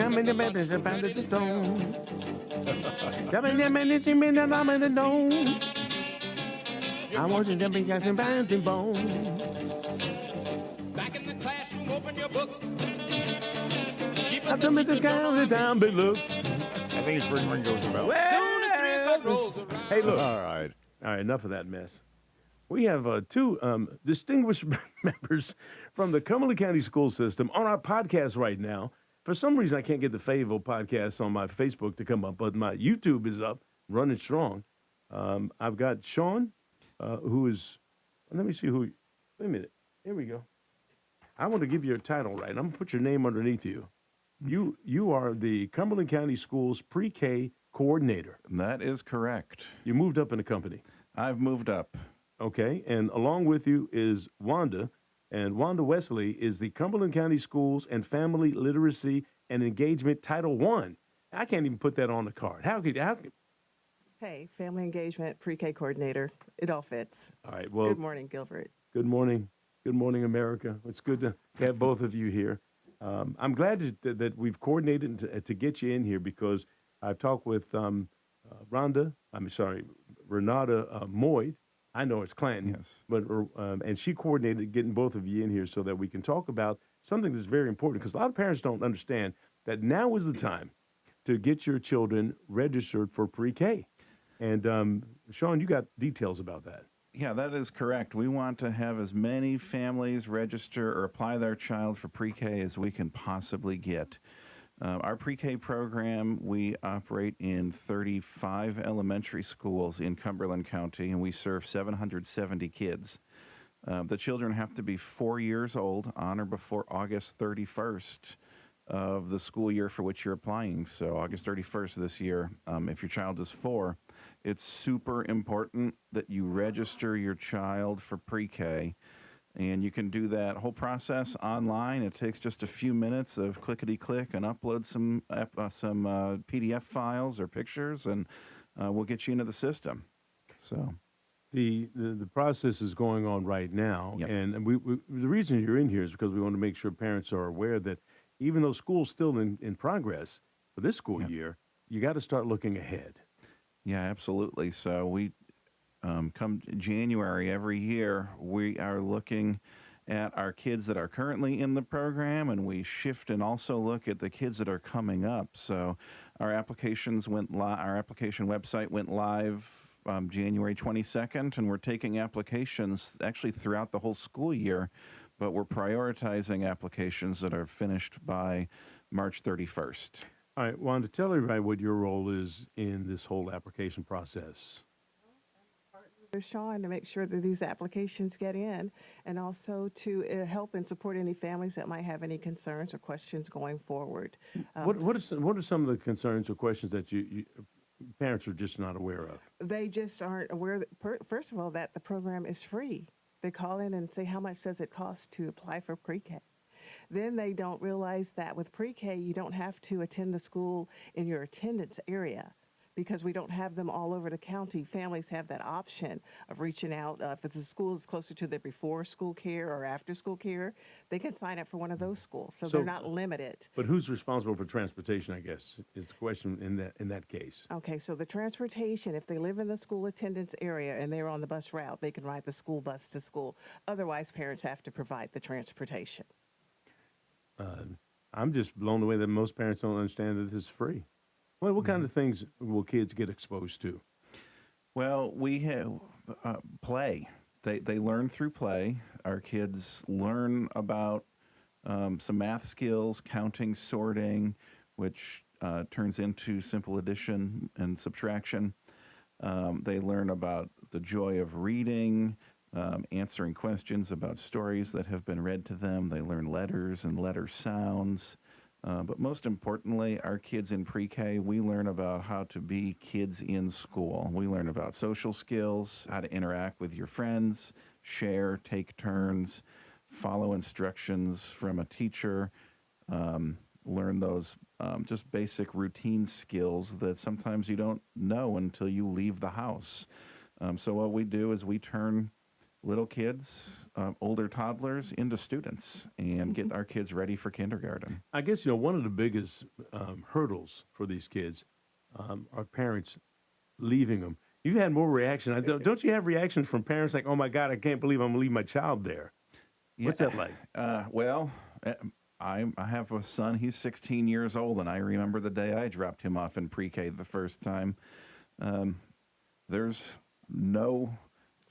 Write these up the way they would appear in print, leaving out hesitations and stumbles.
Jumping the bed is about the stone. Jumping the bed is in the arm of the dome. I want you to be got some bound bone. Back in the classroom, open your books. Keep I tell me to count down the looks. I think it's first one goes about. Well, hey, look. All right. All right, enough of that mess. We have two distinguished members from the Cumberland County School System on our podcast right now. For some reason, I can't get the Fayetteville podcast on my Facebook to come up, but my YouTube is up, running strong. I've got Sean, who is, let me see who, wait a minute. Here we go. I want to give you a title right. I'm going to put your name underneath you. You are the Cumberland County Schools Pre-K Coordinator. That is correct. You moved up in the company. I've moved up. Okay, and along with you is Wanda, and Wanda Wesley is the Cumberland County Schools and Family Literacy and Engagement Title I. I can't even put that on the card. How could Hey, Family Engagement Pre-K Coordinator. It all fits. All right, well. Good morning, Gilbert. Good morning. Good morning, America. It's good to have both of you here. I'm glad that we've coordinated to get you in here because I've talked with Renata Moyd. I know it's Clanton, Yes. but and she coordinated getting both of you in here so that we can talk about something that's very important because a lot of parents don't understand that now is the time to get your children registered for pre-K. And Sean, you got details about that. Yeah, that is correct. We want to have as many families register or apply their child for pre-K as we can possibly get. Our pre-K program, we operate in 35 elementary schools in Cumberland County, and we serve 770 kids. The children have to be 4 years old on or before August 31st of the school year for which you're applying. So August 31st this year, if your child is 4, it's super important that you register your child for pre-K. And you can do that whole process online. It takes just a few minutes of clickety-click and upload some PDF files or pictures, and we'll get you into the system. So The process is going on right now, Yep. and the reason you're in here is because we want to make sure parents are aware that even though school's still in progress for this school Yep. year, you got to start looking ahead. yeah, absolutely. So we come January every year, we are looking at our kids that are currently in the program, and we shift and also look at the kids that are coming up. So our applications our application website went live January 22nd, and we're taking applications actually throughout the whole school year, but we're prioritizing applications that are finished by March 31st. All right, Wanda, tell everybody what your role is in this whole application process. With Sean to make sure that these applications get in and also to help and support any families that might have any concerns or questions going forward. What are some of the concerns or questions that you parents are just not aware of? They just aren't aware that, first of all, that the program is free. They call in and say, how much does it cost to apply for pre-K? Then they don't realize that with pre-K, you don't have to attend the school in your attendance area because we don't have them all over the county. Families have that option of reaching out. If the school is closer to their before school care or after school care, they can sign up for one of those schools. So they're not limited. But who's responsible for transportation, I guess, is the question in that case. Okay, so the transportation, if they live in the school attendance area and they're on the bus route, they can ride the school bus to school. Otherwise, parents have to provide the transportation. I'm just blown away that most parents don't understand that this is free. Well, what kind of things will kids get exposed to? Well, we have play. They learn through play. Our kids learn about some math skills, counting, sorting, which turns into simple addition and subtraction. They learn about the joy of reading, answering questions about stories that have been read to them. They learn letters and letter sounds. But most importantly, our kids in pre-K, we learn about how to be kids in school. We learn about social skills, how to interact with your friends, share, take turns, follow instructions from a teacher, learn those just basic routine skills that sometimes you don't know until you leave the house. So what we do is we turn little kids, older toddlers into students and get our kids ready for kindergarten. I guess, one of the biggest hurdles for these kids are parents leaving them. You've had more reaction. Don't you have reactions from parents like, oh, my God, I can't believe I'm going to leave my child there? What's that like? Well, I have a son. He's 16 years old, and I remember the day I dropped him off in pre-K the first time. There's no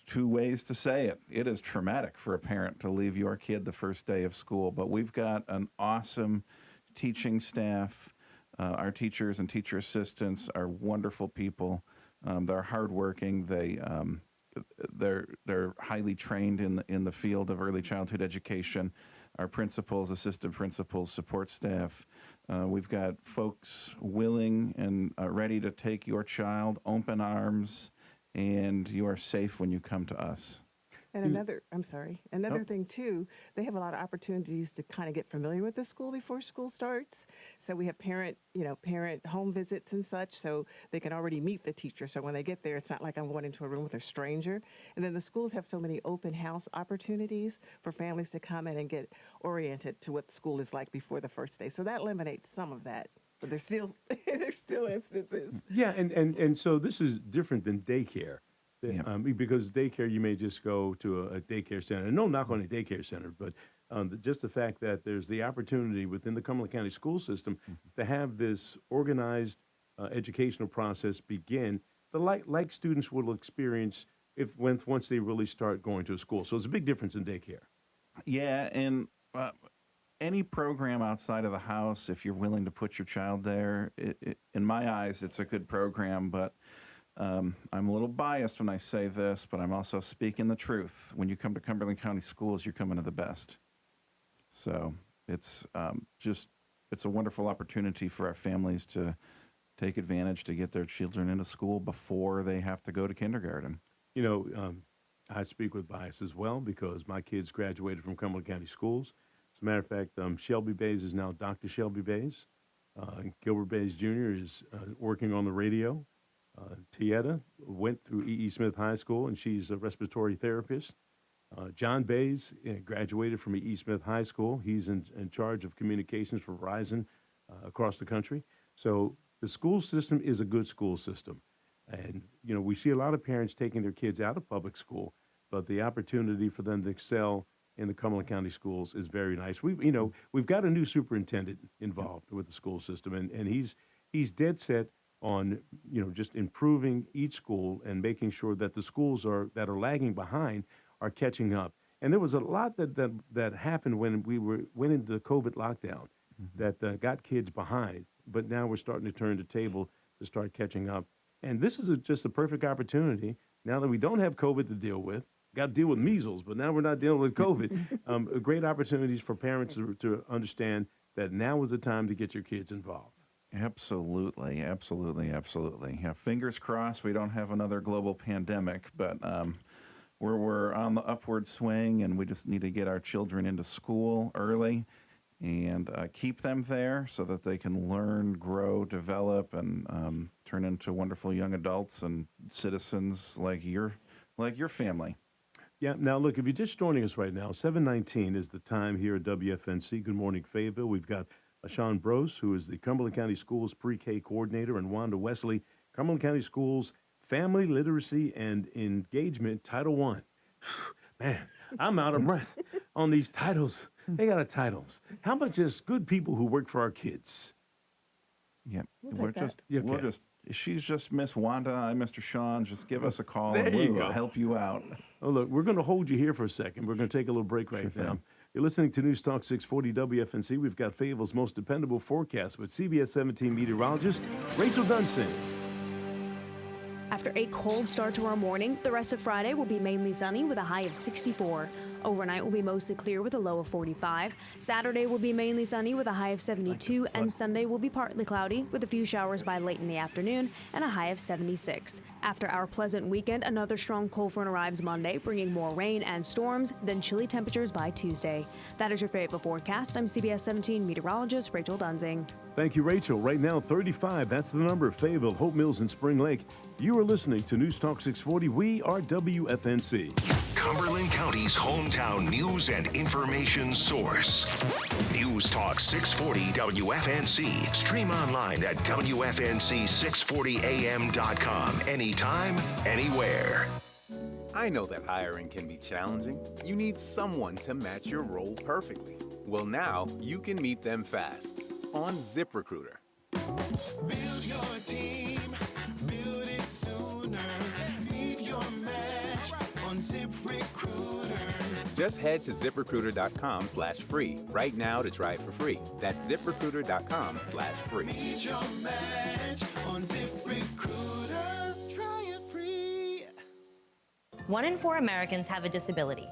two ways to say it. It is traumatic for a parent to leave your kid the first day of school, but we've got an awesome teaching staff. Our teachers and teacher assistants are wonderful people. They're hardworking. They're highly trained in the field of early childhood education. Our principals, assistant principals, support staff. We've got folks willing and ready to take your child, open arms, and you are safe when you come to us. And another thing too, they have a lot of opportunities to kind of get familiar with the school before school starts. So we have parent home visits and such, so they can already meet the teacher. So when they get there, it's not like I'm going into a room with a stranger. And then the schools have so many open house opportunities for families to come in and get oriented to what the school is like before the first day. So that eliminates some of that. But there's still instances. Yeah, and so this is different than daycare. Yeah. Because daycare, you may just go to a daycare center. And no knock on a daycare center, but just the fact that there's the opportunity within the Cumberland County school system to have this organized educational process begin, like students will experience once they really start going to a school. So it's a big difference in daycare. Yeah, and any program outside of the house, if you're willing to put your child there, in my eyes, it's a good program, but I'm a little biased when I say this, but I'm also speaking the truth. When you come to Cumberland County Schools, you're coming to the best. So it's it's a wonderful opportunity for our families to take advantage to get their children into school before they have to go to kindergarten. I speak with bias as well because my kids graduated from Cumberland County Schools. As a matter of fact, Shelby Bays is now Dr. Shelby Bays. Gilbert Bays Jr. is working on the radio. Tieta went through E.E. Smith High School, and she's a respiratory therapist. John Bays graduated from E.E. Smith High School. He's in charge of communications for Verizon across the country. So the school system is a good school system. And, we see a lot of parents taking their kids out of public school, but the opportunity for them to excel in the Cumberland County schools is very nice. We've got a new superintendent involved with the school system, and he's dead set on just improving each school and making sure that the schools that are lagging behind are catching up. And there was a lot that happened when we went into the COVID lockdown that got kids behind. But now we're starting to turn the table to start catching up. And this is just a perfect opportunity now that we don't have COVID to deal with. Got to deal with measles, but now we're not dealing with COVID. Great opportunities for parents to understand that now is the time to get your kids involved. Absolutely. Yeah, fingers crossed we don't have another global pandemic, but we're on the upward swing, and we just need to get our children into school early and keep them there so that they can learn, grow, develop, and turn into wonderful young adults and citizens like your family. Yeah. Now, look, if you're just joining us right now, 7:19 is the time here at WFNC. Good morning, Fayetteville. We've got Sean Brost, who is the Cumberland County Schools Pre-K Coordinator, and Wanda Wesley, Cumberland County Schools Family Literacy and Engagement Title I. Man, I'm out of breath on these titles. They got titles. How about just good people who work for our kids? Yeah, she's just Miss Wanda. I'm Mr. Sean. Just give us a call and we'll help you out. Oh, look, we're going to hold you here for a second. We're going to take a little break right now. You're listening to News Talk 640 WFNC. We've got Fayetteville's most dependable forecast with CBS 17 meteorologist Rachel Dunsing. After a cold start to our morning, the rest of Friday will be mainly sunny with a high of 64. Overnight will be mostly clear with a low of 45. Saturday will be mainly sunny with a high of 72, and Sunday will be partly cloudy with a few showers by late in the afternoon and a high of 76. After our pleasant weekend, another strong cold front arrives Monday, bringing more rain and storms, then chilly temperatures by Tuesday. That is your Fayetteville forecast. I'm CBS 17 meteorologist Rachel Dunsing. Thank you, Rachel. Right now, 35. That's the number. Fayetteville, Hope Mills, and Spring Lake. You are listening to News Talk 640. We are WFNC. Cumberland County's hometown news and information source. News Talk 640 WFNC. Stream online at WFNC640am.com. Anytime, anywhere. I know that hiring can be challenging. You need someone to match your role perfectly. Well, now you can meet them fast on ZipRecruiter. Build your team, build it sooner. Meet your match on ZipRecruiter. Just head to ZipRecruiter.com/free right now to try it for free. That's ZipRecruiter.com/free. Meet your match on ZipRecruiter. Try it free. 1 in 4 Americans have a disability.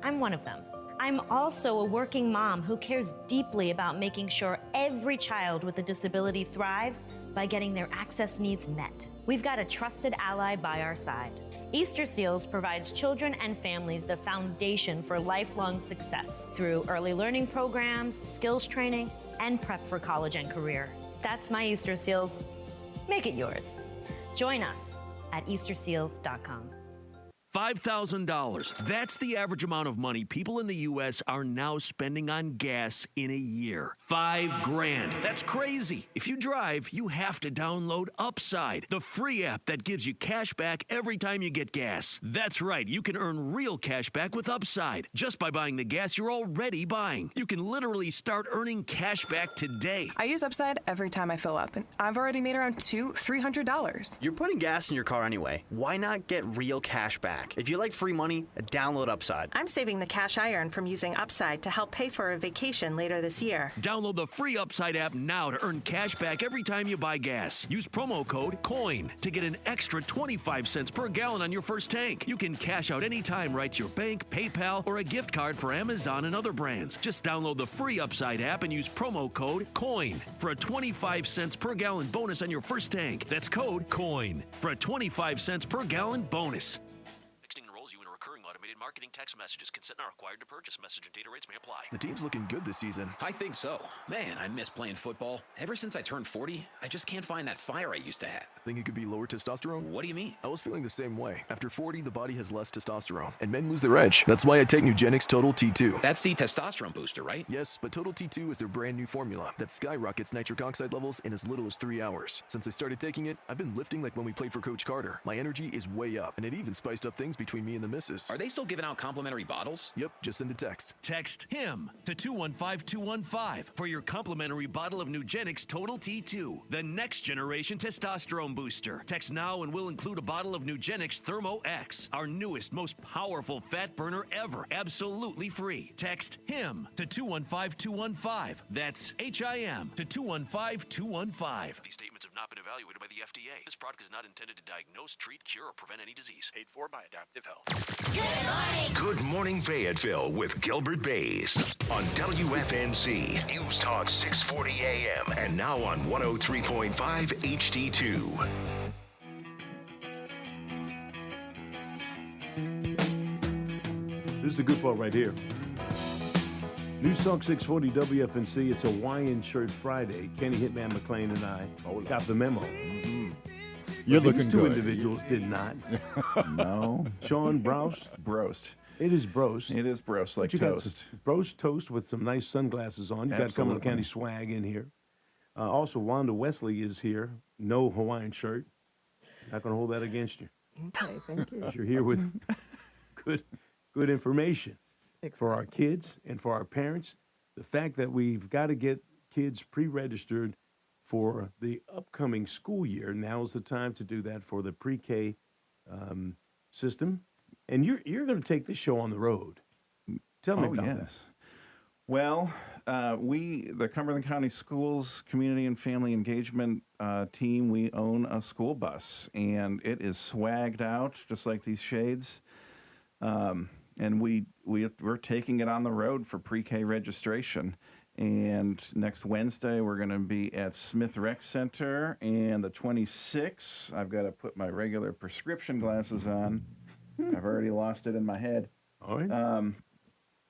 I'm one of them. I'm also a working mom who cares deeply about making sure every child with a disability thrives by getting their access needs met. We've got a trusted ally by our side. Easter Seals provides children and families the foundation for lifelong success through early learning programs, skills training, and prep for college and career. That's my Easter Seals. Make it yours. Join us at easterseals.com. $5,000. That's the average amount of money people in the U.S. are now spending on gas in a year. $5,000. That's crazy. If you drive, you have to download Upside, the free app that gives you cash back every time you get gas. That's right. You can earn real cash back with Upside just by buying the gas you're already buying. You can literally start earning cash back today. I use Upside every time I fill up, and I've already made around $300. You're putting gas in your car anyway. Why not get real cash back? If you like free money, download Upside. I'm saving the cash I earn from using Upside to help pay for a vacation later this year. Download the free Upside app now to earn cash back every time you buy gas. Use promo code COIN to get an extra 25 cents per gallon on your first tank. You can cash out anytime right to your bank, PayPal, or a gift card for Amazon and other brands. Just download the free Upside app and use promo code COIN for a 25 cents per gallon bonus on your first tank. That's code COIN for a 25 cents per gallon bonus. Marketing text messages. Consent not required to purchase. Message and data rates may apply. The team's looking good this season. I think so. Man, I miss playing football. Ever since I turned 40, I just can't find that fire I used to have. Think it could be lower testosterone? What do you mean? I was feeling the same way. After 40, the body has less testosterone, and men lose their edge. That's why I take Nugenix Total T2. That's the testosterone booster, right? Yes, but Total T2 is their brand new formula that skyrockets nitric oxide levels in as little as 3 hours. Since I started taking it, I've been lifting like when we played for Coach Carter. My energy is way up, and it even spiced up things between me and the missus. Are they still giving out complimentary bottles? Yep, just send a text. Text HIM to 215-215 for your complimentary bottle of Nugenix Total T2, the next generation testosterone booster. Text now and we'll include a bottle of Nugenix Thermo X, our newest, most powerful fat burner ever, absolutely free. Text HIM to 215-215. That's HIM to 215-215. These statements have not been evaluated by the FDA. This product is not intended to diagnose, treat, cure, or prevent any disease. Paid for by Adaptive Health. Good morning, Fayetteville with Gilbert Bays on WFNC News Talk 640 AM and now on 103.5 HD2. This is the good part right here. News Talk 640 WFNC. It's a Hawaiian Shirt Friday. Kenny Hitman McLean and I got the memo. You're But looking these two good. individuals did not. No. Sean Brost. Brost. It is Brost. It is Brost, like You got toast. Brost toast with some nice sunglasses on. You got Cumberland Absolutely. County swag in here. Also, Wanda Wesley is here. No Hawaiian shirt. Not going to hold that against you. Okay, thank you. You're here with good information for our kids and for our parents. The fact that we've got to get kids pre-registered for the upcoming school year. Now is the time to do that for the pre-K system. And you're going to take this show on the road. Tell me about that. Well, the Cumberland County Schools Community and Family Engagement team, we own a school bus, and it is swagged out just like these shades. And we're taking it on the road for pre-K registration. And next Wednesday, we're going to be at Smith Rec Center. And the 26th, I've got to put my regular prescription glasses on. I've already lost it in my head. All right.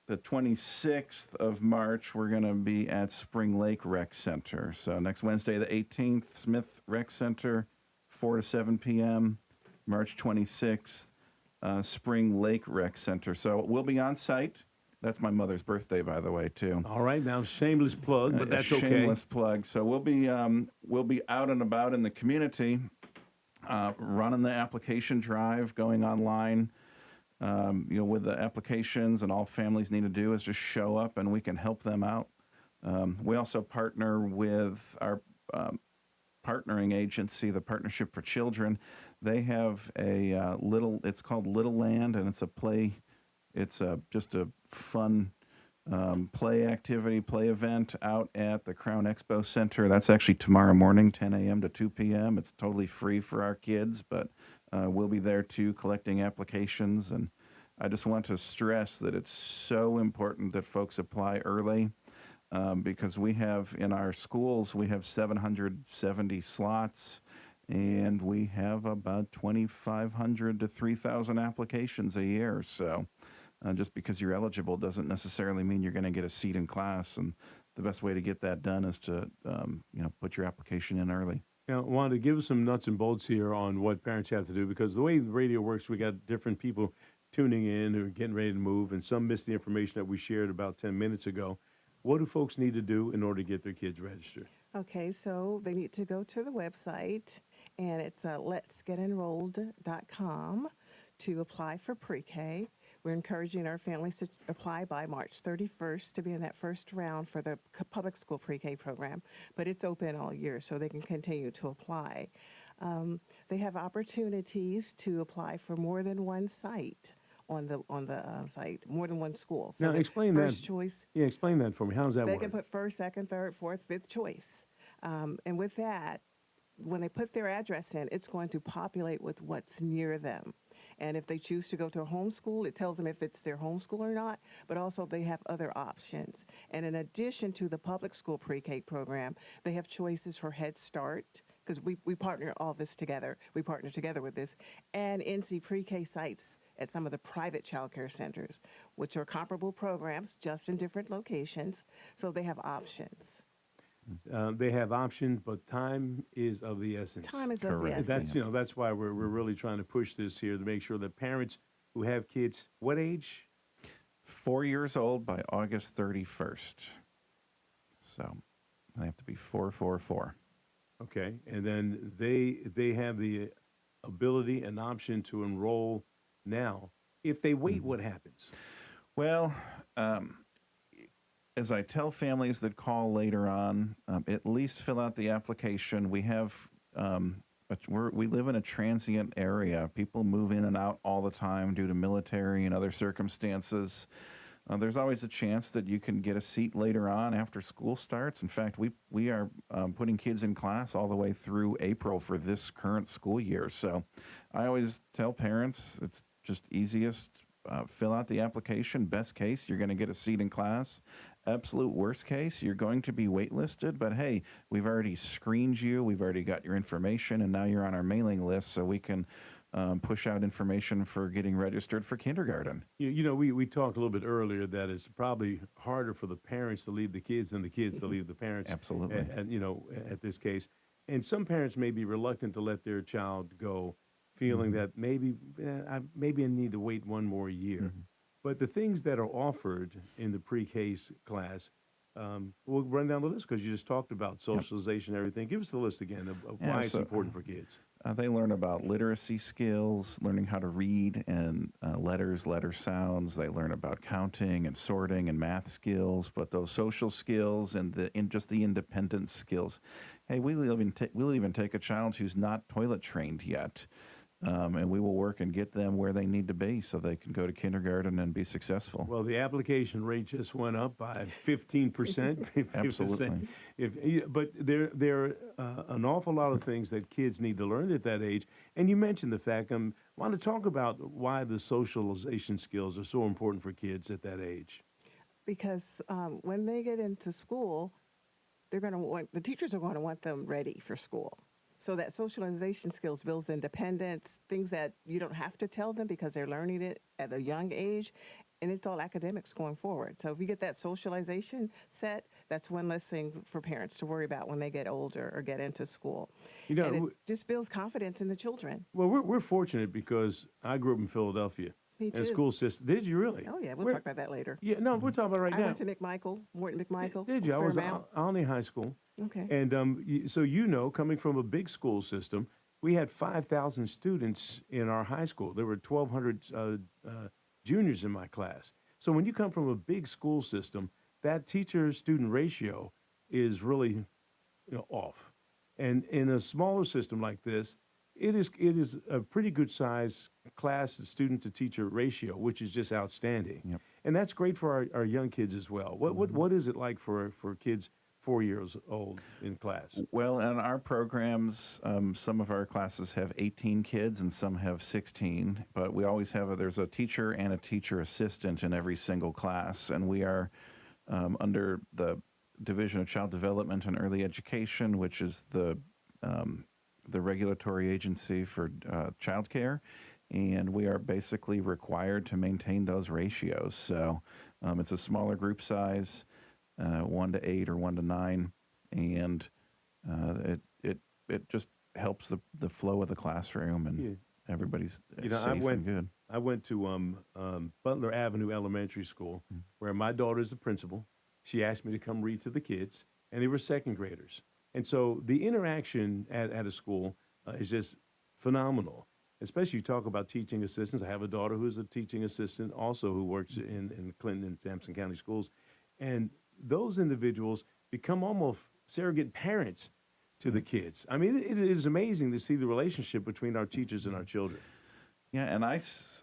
The 26th of March, we're going to be at Spring Lake Rec Center. So next Wednesday, the 18th, Smith Rec Center, 4 to 7 p.m. March 26th, Spring Lake Rec Center. So we'll be on site. That's my mother's birthday, by the way, too. All right, now shameless plug, but that's okay. Shameless plug. So we'll be out and about in the community, running the application drive, going online. With the applications, and all families need to do is just show up, and we can help them out. We also partner with our partnering agency, the Partnership for Children. They have it's called Little Land, and it's a play. It's just a fun play activity, play event out at the Crown Expo Center. That's actually tomorrow morning, 10 a.m. to 2 p.m. It's totally free for our kids, but we'll be there too, collecting applications. And I just want to stress that it's so important that folks apply early, because we have in our schools, we have 770 slots, and we have about 2,500 to 3,000 applications a year. So just because you're eligible doesn't necessarily mean you're going to get a seat in class. And the best way to get that done is to put your application in early. Now, Wanda, give us some nuts and bolts here on what parents have to do, because the way the radio works, we got different people tuning in who are getting ready to move, and some missed the information that we shared about 10 minutes ago. What do folks need to do in order to get their kids registered? Okay, so they need to go to the website, and it's letsgetenrolled.com to apply for pre-K. We're encouraging our families to apply by March 31st to be in that first round for the public school pre-K program, but it's open all year, so they can continue to apply. They have opportunities to apply for more than one site on the site, more than one school. So now, explain that. First choice. Yeah, explain that for me. How does that They work? can put first, second, third, fourth, fifth choice. And with that, when they put their address in, it's going to populate with what's near them. And if they choose to go to a homeschool, it tells them if it's their homeschool or not, but also they have other options. And in addition to the public school pre-K program, they have choices for Head Start, because we partner all this together. We partner together with this, and NC pre-K sites at some of the private child care centers, which are comparable programs, just in different locations, so they have options. They have options, but time is of the essence. Time is of the essence. That's why we're really trying to push this here to make sure that parents who have kids, what age? 4 years old by August 31st. So they have to be 444. Okay, and then they have the ability and option to enroll now. If they wait, what happens? Well, as I tell families that call later on, at least fill out the application. We have, we live in a transient area. People move in and out all the time due to military and other circumstances. There's always a chance that you can get a seat later on after school starts. In fact, we are putting kids in class all the way through April for this current school year. So I always tell parents it's just easiest, fill out the application. Best case, you're going to get a seat in class. Absolute worst case, you're going to be waitlisted, but hey, we've already screened you, we've already got your information, and now you're on our mailing list, so we can push out information for getting registered for kindergarten. We talked a little bit earlier that it's probably harder for the parents to leave the kids than the kids to leave the parents. Absolutely. At this case. And some parents may be reluctant to let their child go, feeling that maybe I need to wait one more year. But the things that are offered in the pre-K class, we'll run down the list because you just talked about socialization and everything. Give us the list again of why it's important for kids. They learn about literacy skills, learning how to read and letters, letter sounds. They learn about counting and sorting and math skills, but those social skills and just the independence skills. Hey, we'll even take a child who's not toilet trained yet. And we will work and get them where they need to be so they can go to kindergarten and be successful. Well, the application rate just went up by 15%. Absolutely. But there are an awful lot of things that kids need to learn at that age. And you mentioned the fact, I want to talk about why the socialization skills are so important for kids at that age. Because when they get into school, the teachers are going to want them ready for school. So that socialization skills builds independence, things that you don't have to tell them because they're learning it at a young age. and it's all academics going forward. So if you get that socialization set, that's one less thing for parents to worry about when they get older or get into school. You know, and it just builds confidence in the children. well, we're fortunate because I grew up in Philadelphia. Me In a too. school system. Did you really? Oh, yeah, we'll Where- talk about that later. Yeah, no, we're talking about right I now. went to McMichael, Morton McMichael. Did you? I was at Fairmount. Olney High School. Okay. And so coming from a big school system, we had 5,000 students in our high school. There were 1,200 juniors in my class. So when you come from a big school system, that teacher-student ratio is really, off. And in a smaller system like this, it is a pretty good size class student to teacher ratio, which is just outstanding. Yep. And that's great for our young kids as well. What is it like for kids 4 years old in class? Well, in our programs, some of our classes have 18 kids and some have 16, but we always have there's a teacher and a teacher assistant in every single class, and we are under the Division of Child Development and Early Education, which is the regulatory agency for child care, and we are basically required to maintain those ratios. So it's a smaller group size, 1 to 8 or 1 to 9, and it just helps the flow of the classroom, and everybody's safe and good. I went to Butler Avenue Elementary School, where my daughter is the principal. She asked me to come read to the kids, and they were second graders. And so the interaction at a school is just phenomenal. Especially you talk about teaching assistants. I have a daughter who's a teaching assistant also who works in Clinton and Sampson County Schools. And those individuals become almost surrogate parents to the kids. I mean, it is amazing to see the relationship between our teachers and our children. Yeah, and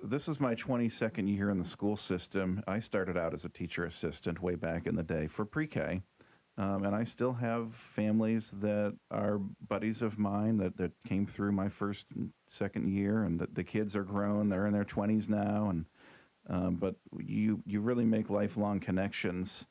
this is my 22nd year in the school system. I started out as a teacher assistant way back in the day for pre-K. And I still have families that are buddies of mine that came through my first and second year, and the kids are grown. They're in their 20s now, and but you really make lifelong connections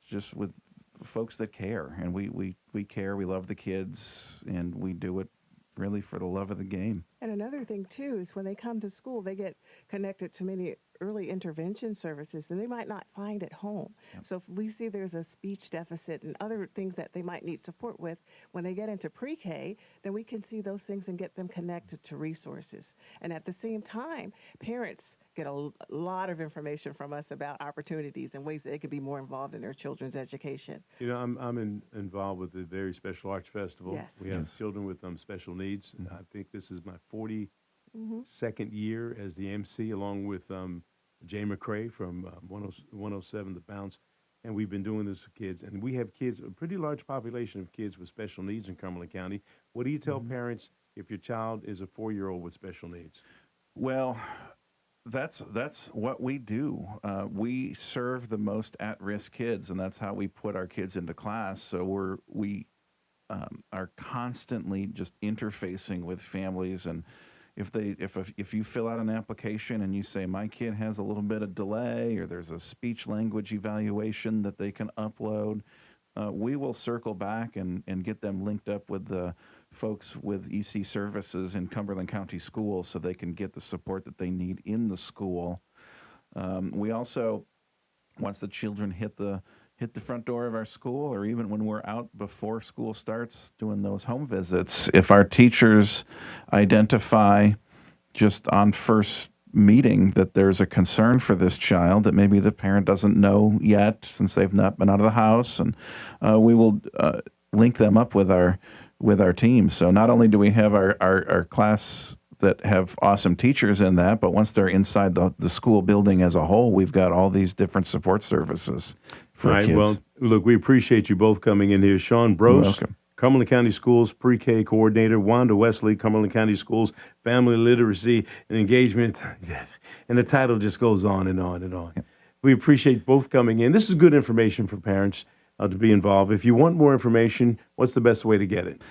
just with folks that care. And we care, we love the kids, and we do it really for the love of the game. And another thing, too, is when they come to school, they get connected to many early intervention services that they might not find at home. Yep. So if we see there's a speech deficit and other things that they might need support with, when they get into pre-K, then we can see those things and get them connected to resources. And at the same time, parents get a lot of information from us about opportunities and ways that they could be more involved in their children's education. I'm involved with the Very Special Arts Festival. Yes. We have children with special needs. And I think this is my 42nd year as the MC, along with Jay McCrae from 107 The Bounce. And we've been doing this for kids. And we have kids, a pretty large population of kids with special needs in Cumberland County. What do you tell parents if your child is a 4-year-old with special needs? Well, that's what we do. We serve the most at-risk kids, and that's how we put our kids into class. So we are constantly just interfacing with families, and if you fill out an application and you say my kid has a little bit of delay, or there's a speech language evaluation that they can upload, we will circle back and get them linked up with the folks with EC services in Cumberland County Schools so they can get the support that they need in the school. We also, once the children hit the front door of our school, or even when we're out before school starts doing those home visits, if our teachers identify just on first meeting that there's a concern for this child that maybe the parent doesn't know yet since they've not been out of the house, and we will link them up with our team. So not only do we have our class that have awesome teachers in that, but once they're inside the school building as a whole, we've got all these different support services for kids. Well, look, we appreciate you both coming in here. Sean Brost, welcome. Cumberland County Schools Pre-K Coordinator, Wanda Wesley, Cumberland County Schools Family Literacy and Engagement, and the title just goes on and on and on. We appreciate both coming in. This is good information for parents to be involved. If you want more information, what's the best way to get it?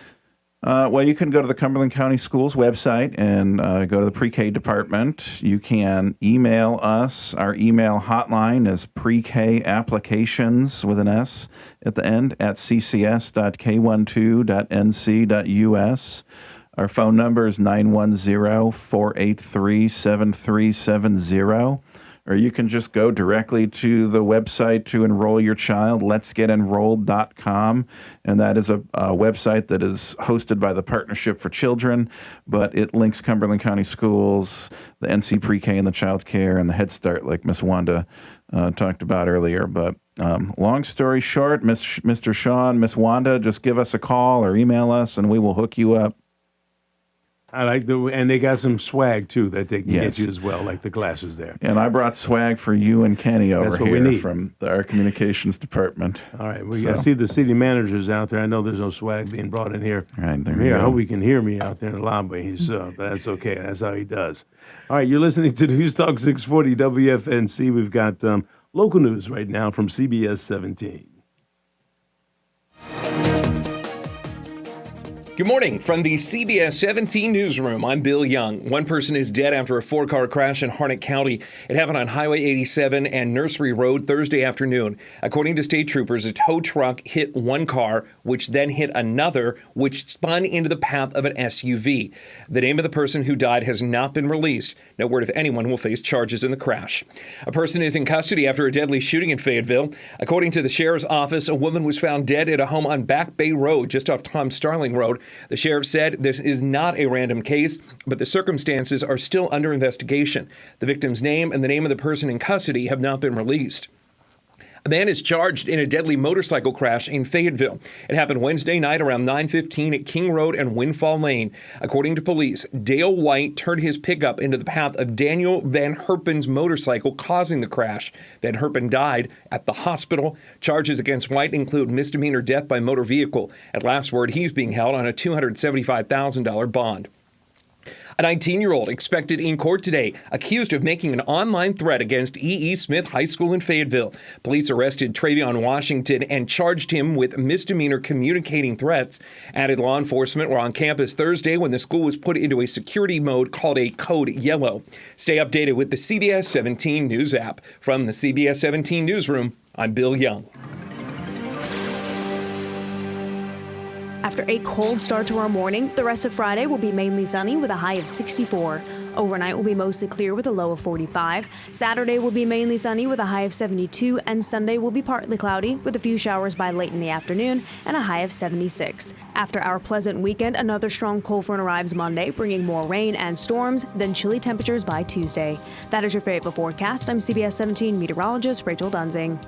Well, you can go to the Cumberland County Schools website and go to the pre-K department. You can email us. Our email hotline is prekapplications with an S at the end at ccs.k12.nc.us. Our phone number is 910-483-7370. or you can just go directly to the website to enroll your child, letsgetenrolled.com. And that is a website that is hosted by the Partnership for Children, but it links Cumberland County Schools, the NC Pre-K and the Child Care, and the Head Start, like Miss Wanda talked about earlier. But long story short, Mr. Sean, Miss Wanda, just give us a call or email us, and we will hook you up. I like and they got some swag too that they can Yes. get you as well, like the glasses there. And I brought swag for you and Kenny over That's what here we need. from our communications department. All right, I see the city managers out there. I know there's no swag being brought in here. All right, there From you here, I go. hope he can hear me out there in the lobby. But that's okay. That's how he does. All right, you're listening to News Talk 640 WFNC. We've got local news right now from CBS 17. Good morning from the CBS 17 newsroom. I'm Bill Young. One person is dead after a four-car crash in Harnett County. It happened on Highway 87 and Nursery Road Thursday afternoon. According to state troopers, a tow truck hit one car, which then hit another, which spun into the path of an SUV. The name of the person who died has not been released. No word if anyone will face charges in the crash. A person is in custody after a deadly shooting in Fayetteville. According to the sheriff's office, a woman was found dead at a home on Back Bay Road, just off Tom Starling Road. The sheriff said this is not a random case, but the circumstances are still under investigation. The victim's name and the name of the person in custody have not been released. A man is charged in a deadly motorcycle crash in Fayetteville. It happened Wednesday night around 9:15 at King Road and Windfall Lane. According to police, Dale White turned his pickup into the path of Daniel Van Herpen's motorcycle, causing the crash. Van Herpen died at the hospital. Charges against White include misdemeanor death by motor vehicle. At last word, he's being held on a $275,000 bond. A 19-year-old expected in court today, accused of making an online threat against E.E. Smith High School in Fayetteville. Police arrested Travion Washington and charged him with misdemeanor communicating threats. Added law enforcement were on campus Thursday when the school was put into a security mode called a Code Yellow. Stay updated with the CBS 17 News app. From the CBS 17 Newsroom, I'm Bill Young. After a cold start to our morning, the rest of Friday will be mainly sunny with a high of 64. Overnight will be mostly clear with a low of 45. Saturday will be mainly sunny with a high of 72, and Sunday will be partly cloudy with a few showers by late in the afternoon and a high of 76. After our pleasant weekend, another strong cold front arrives Monday, bringing more rain and storms, then chilly temperatures by Tuesday. That is your Fayetteville forecast. I'm CBS 17 meteorologist Rachel Dunsing.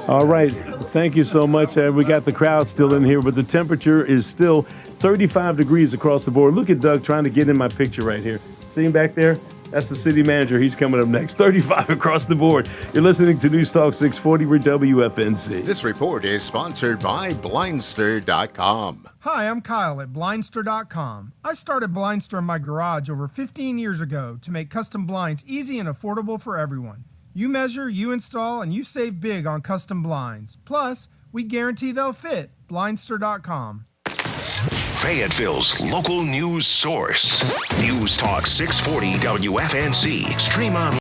All right. Thank you so much. We got the crowd still in here, but the temperature is still 35 degrees across the board. Look at Doug trying to get in my picture right here. See him back there? That's the city manager. He's coming up next. 35 across the board. You're listening to News Talk 640 WFNC. This report is sponsored by Blindster.com. Hi, I'm Kyle at Blindster.com. I started Blindster in my garage over 15 years ago to make custom blinds easy and affordable for everyone. You measure, you install, and you save big on custom blinds. Plus, we guarantee they'll fit. Blindster.com. Fayetteville's local news source. News Talk 640 WFNC. Stream on